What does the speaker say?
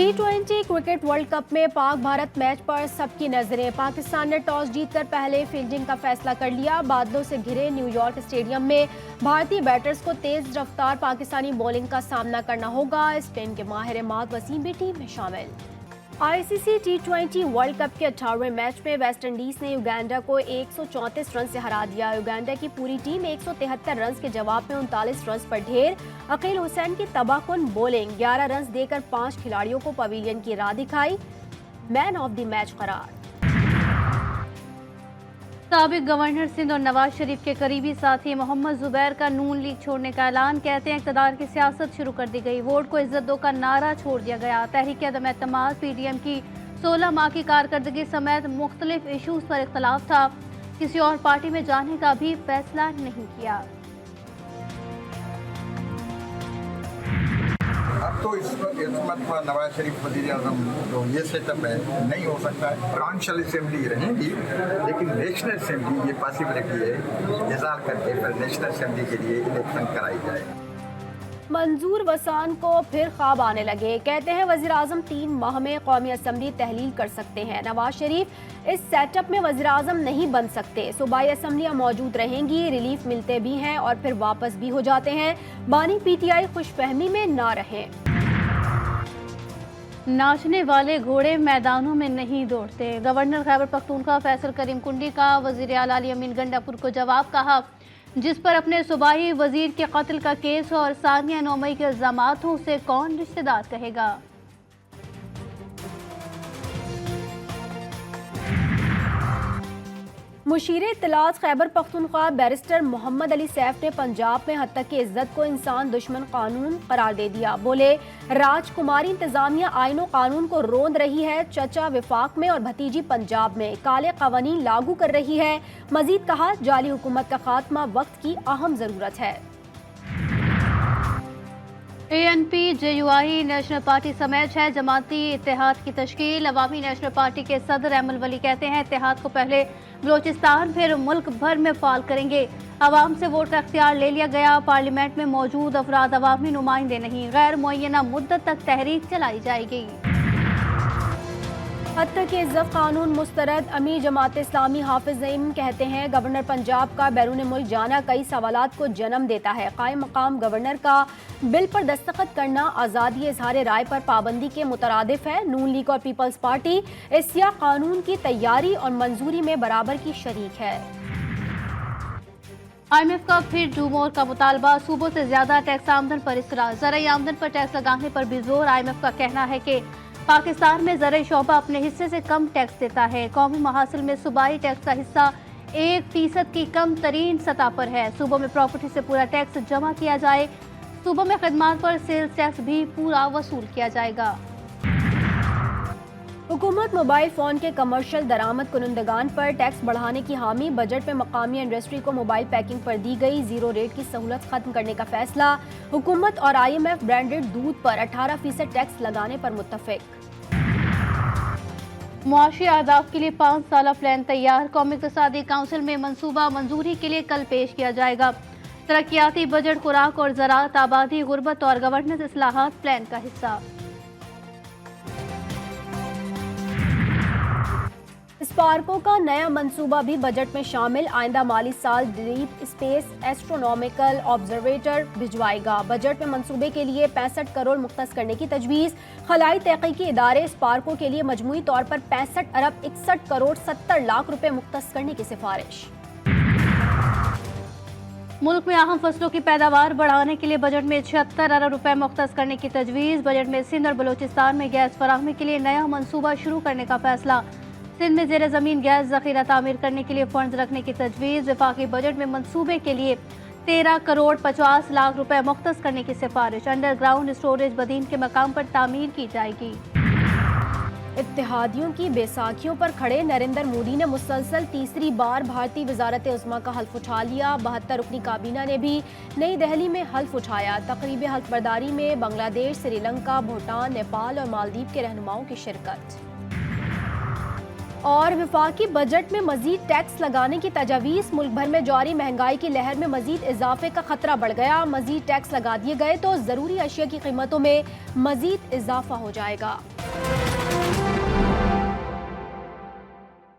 T20 cricket world cup में Pak Bharat match पर सबकी नजरें। पाकिस्तान ने टॉस जीतकर पहले फील्डिंग का फैसला कर लिया। बादलों से घिरे न्यूयॉर्क स्टेडियम में भारतीय बैटर्स को तेज रफ्तार पाकिस्तानी बॉलिंग का सामना करना होगा। स्पेन के माहिर माद वसीम भी टीम में शामिल। आईसीसी T20 वर्ल्ड कप के 18वें मैच में वेस्टइंडीज ने युगांडा को 134 रन से हरा दिया। युगांडा की पूरी टीम 173 रन के जवाब में 39 रन पर ढेर। अकील हुसैन की तबाहकुन बॉलिंग 11 रन देकर 5 खिलाड़ियों को पवेलियन की राह दिखाई। मैन ऑफ द मैच करार। साबिक गवर्नर सिंध और नवाज शरीफ के करीबी साथी मोहम्मद जुबैर का नून लीग छोड़ने का ऐलान। कहते हैं इक़्तिदार की सियासत शुरू कर दी गई, वोट को इज्जत दो का नारा छोड़ दिया गया। तहरीक अदम एतमाद पीडीएम की 16 माह की कारकर्दगी समेत मुख्तलिफ इशूज़ पर इख्तलाफ था। किसी और पार्टी में जाने का भी फैसला नहीं किया। अब तो इस वक्त नवाज शरीफ वज़ीर आज़म तो ये सेटअप है, नहीं हो सकता है। ब्रांचल असेंबली रहेंगी लेकिन नेशनल असेंबली ये पॉसिबिलिटी है इज़ाल करके फिर नेशनल असेंबली के लिए इलेक्शन कराई जाए। मंजूर वसान को फिर ख्वाब आने लगे। कहते हैं वज़ीर आज़म 3 माह में कौमी असम्बली तहलील कर सकते हैं। नवाज शरीफ इस सेटअप में वज़ीर आज़म नहीं बन सकते। सूबाई असम्बलियाँ मौजूद रहेंगी, रिलीफ मिलते भी हैं और फिर वापस भी हो जाते हैं। बानी पीटीआई खुशफहमी में ना रहें। नाचने वाले घोड़े मैदानों में नहीं दौड़ते। गवर्नर खैबर पख्तूनख्वा फैसल करीम कुंडी का वज़ीर आला अली अमीन गंडापुर को जवाब। कहा जिस पर अपने सूबाई वजीर के कत्ल का केस और सानिया नौमई के इल्जामात हों उसे कौन रिश्तेदार कहेगा। मुशीर इत्तलात खैबर पख्तूनख्वा बैरिस्टर मोहम्मद अली सैफ ने पंजाब में हद तक की इज्जत को इंसान दुश्मन कानून करार दे दिया। बोले राजकुमारी इंतजामिया आईन और कानून को रोंद रही है। चचा विफाक में और भतीजी पंजाब में काले कवानीन लागू कर रही है। मजीद कहा जाली हुकूमत का खात्मा वक्त की अहम जरूरत है। ANP JUI नेशनल पार्टी समेत 6 जमाती इत्तेहाद की तश्कील। अवामी नेशनल पार्टी के सदर अहमद वली कहते हैं इत्तेहाद को पहले बलोचिस्तान फिर मुल्क भर में फाल करेंगे। अवाम से वोट का अख्तियार ले लिया गया। पार्लियामेंट में मौजूद अफराद अवामी नुमाइंदे नहीं, गैर मुअय्यना मुद्दत तक तहरीक चलाई जाएगी। हद तक के इज्जत कानून मुस्तरद। अमीर जमात इस्लामी हाफिज ज़ईम कहते हैं गवर्नर पंजाब का बैरून मुल्क जाना कई सवालात को जन्म देता है। कायम मकाम गवर्नर का बिल पर दस्तखत करना आज़ादी इजहार राय पर पाबंदी के मुतरादिफ है। नून लीग और पीपल्स पार्टी इस कानून की तैयारी और मंजूरी में बराबर की शरीक है। IMF का फिर डूमोर का मुतालबा। सूबों से ज्यादा टैक्स आमदन पर इसरार। ज़राई आमदन पर टैक्स लगाने पर भी जोर। IMF का कहना है कि पाकिस्तान में ज़राई शोबा अपने हिस्से से कम टैक्स देता है। कौमी महासिल में सूबाई टैक्स का हिस्सा 1% की कम तरीन सतह पर है। सूबों में प्रॉपर्टी से पूरा टैक्स जमा किया जाए। सूबों में खदमात पर सेल्स टैक्स भी पूरा वसूल किया जाएगा। हुकूमत मोबाइल फ़ोन के कमर्शियल दरामद कुनंदगान पर टैक्स बढ़ाने की हामी। बजट में मकामी इंडस्ट्री को मोबाइल पैकिंग पर दी गई 0 रेट की सहूलत खत्म करने का फैसला। हुकूमत और IMF ब्रांडेड दूध पर 18% टैक्स लगाने पर मुत्तफिक। मुआशी अहदाफ के लिए 5 साला प्लान तैयार। कौमी इक़्तिसादी काउंसिल में मंसूबा मंजूरी के लिए कल पेश किया जाएगा। तरक्याती बजट खुराक और ज़राअत, आबादी, गुर्बत और गवर्नेंस इस्लाहात प्लान का हिस्सा। स्पार्को का नया मंसूबा भी बजट में शामिल। आइंदा माली साल डीप स्पेस एस्ट्रोनॉमिकल ऑब्जर्वेटर भिजवाएगा। बजट में मंसूबे के लिए 65 करोड़ मुख्तस करने की तजवीज़। खलाई तहकीकी इदारे स्पार्को के लिए मजमूई तौर पर 65 अरब 61 करोड़ 70 लाख रुपए मुख्तस करने की सिफारिश। मुल्क में अहम फसलों की पैदावार बढ़ाने के लिए बजट में 76 अरब रुपए मुख्तस करने की तजवीज़। बजट में सिंध और बलोचिस्तान में गैस फराहमी के लिए नया मंसूबा शुरू करने का फैसला। सिंध में जेर ज़मीन गैस ज़ख़ीरा तामीर करने के लिए फंड रखने की तजवीज़। वफाकी बजट में मंसूबे के लिए 13 करोड़ 50 लाख रुपए मुख्तस करने की सिफारिश। अंडरग्राउंड स्टोरेज बदीन के मकाम पर तामीर की जाएगी। इत्तेहादियों की बैसाखियों पर खड़े नरेंद्र मोदी ने मुसलसल तीसरी बार भारतीय वजारत उज़्मा का हल्फ उठा लिया। 72 रुकनी काबीना ने भी नई दिल्ली में हल्फ उठाया। तकरीब हल्फ बर्दारी में बांग्लादेश, श्रीलंका, भूटान, नेपाल और मालदीव के रहनुमाओं की शिरकत। और वफाकी बजट में मजीद टैक्स लगाने की तजवीज़। मुल्क भर में जारी महंगाई की लहर में मजीद इजाफे का खतरा बढ़ गया। मजीद टैक्स लगा दिए गए तो ज़रूरी अशिया की कीमतों में मजीद इजाफा हो जाएगा।